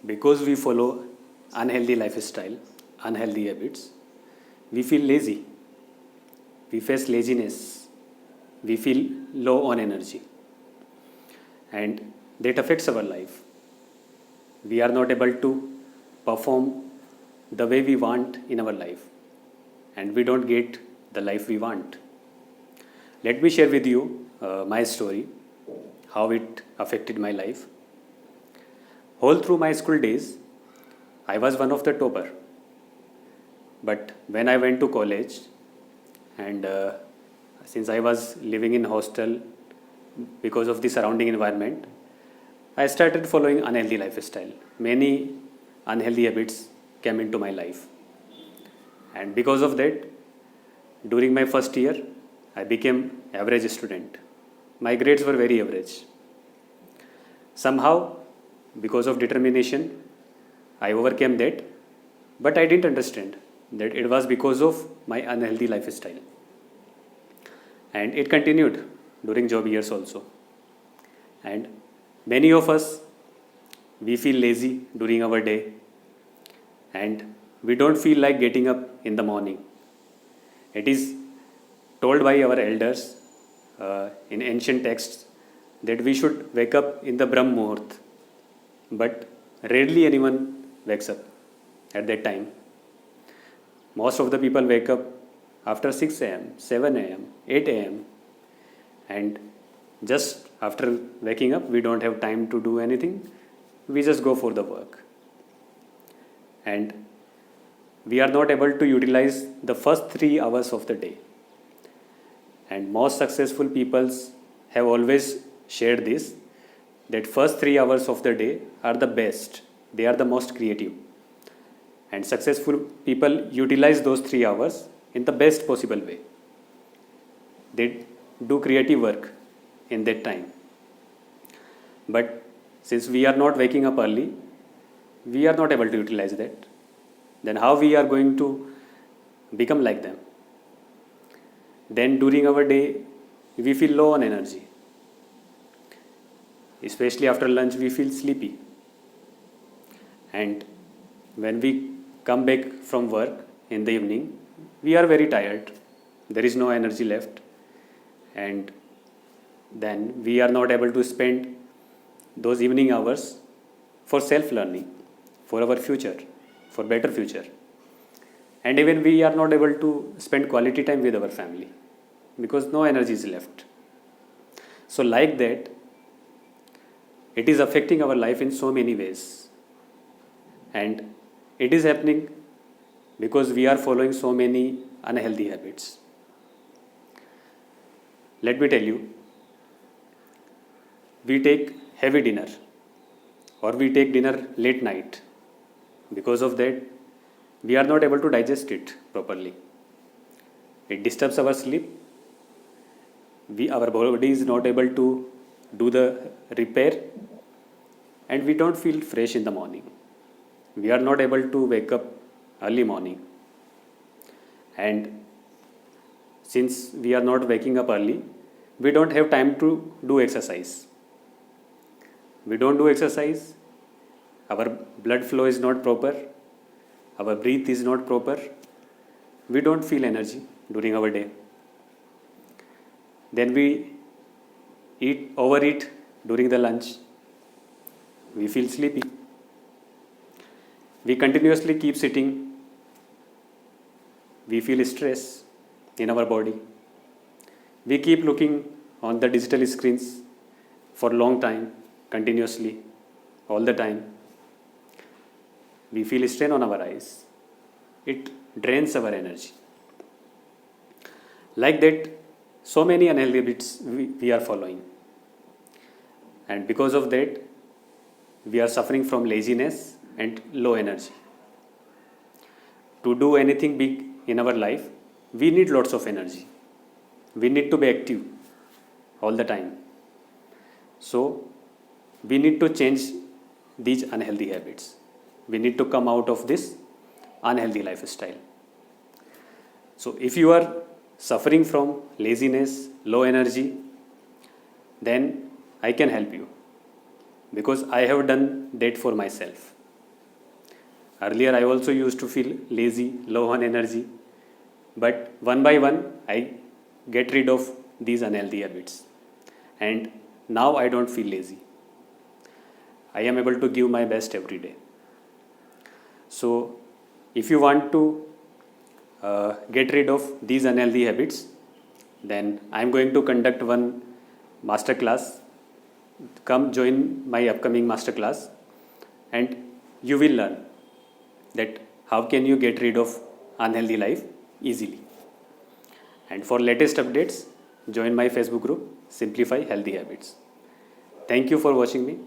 Because we follow unhealthy lifestyle, unhealthy habits, we feel lazy, we face laziness, we feel low on energy, and that affects our life. We are not able to perform the way we want in our life, and we don't get the life we want. Let me share with you my story, how it affected my life. All through my school days, I was one of the topper. But when I went to college, and since I was living in hostel because of the surrounding environment, I started following unhealthy lifestyle. Many unhealthy habits came into my life, and because of that, during my first year, I became average student. My grades were very average. Somehow, because of determination, I overcame that, but I didn't understand that it was because of my unhealthy lifestyle. And it continued during job years also. And many of us, we feel lazy during our day, and we don't feel like getting up in the morning. It is told by our elders in ancient texts that we should wake up in the Brahm Muhurt, but rarely anyone wakes up at that time. Most of the people wake up after 6 a.m., 7 a.m., 8 a.m., and just after waking up, we don't have time to do anything. We just go for the work. And we are not able to utilize the first 3 hours of the day. And most successful peoples have always shared this, that first 3 hours of the day are the best. They are the most creative. And successful people utilize those 3 hours in the best possible way. They do creative work in that time. But since we are not waking up early, we are not able to utilize that. Then how we are going to become like them? Then during our day, we feel low on energy. Especially after lunch, we feel sleepy. And when we come back from work in the evening, we are very tired. There is no energy left. And then we are not able to spend those evening hours for self-learning, for our future, for better future. And even we are not able to spend quality time with our family because no energy is left. So like that, it is affecting our life in so many ways. And it is happening because we are following so many unhealthy habits. Let me tell you, we take heavy dinner or we take dinner late night. Because of that, we are not able to digest it properly. It disturbs our sleep. Our body is not able to do the repair, and we don't feel fresh in the morning. We are not able to wake up early morning. And since we are not waking up early, we don't have time to do exercise. We don't do exercise, our blood flow is not proper, our breath is not proper, we don't feel energy during our day. Then we overeat during the lunch, we feel sleepy. We continuously keep sitting, we feel stress in our body. We keep looking on the digital screens for a long time, continuously, all the time. We feel strain on our eyes. It drains our energy. Like that, so many unhealthy habits we are following. And because of that, we are suffering from laziness and low energy. To do anything big in our life, we need lots of energy. We need to be active all the time. So, we need to change these unhealthy habits. We need to come out of this unhealthy lifestyle. So, if you are suffering from laziness, low energy, then I can help you because I have done that for myself. Earlier, I also used to feel lazy, low on energy, but one by one, I get rid of these unhealthy habits. And now I don't feel lazy. I am able to give my best every day. So, if you want to get rid of these unhealthy habits, then I am going to conduct one master class. Come join my upcoming master class, and you will learn that how can you get rid of unhealthy life easily. And for latest updates, join my Facebook group Simplify Healthy Habits. Thank you for watching me.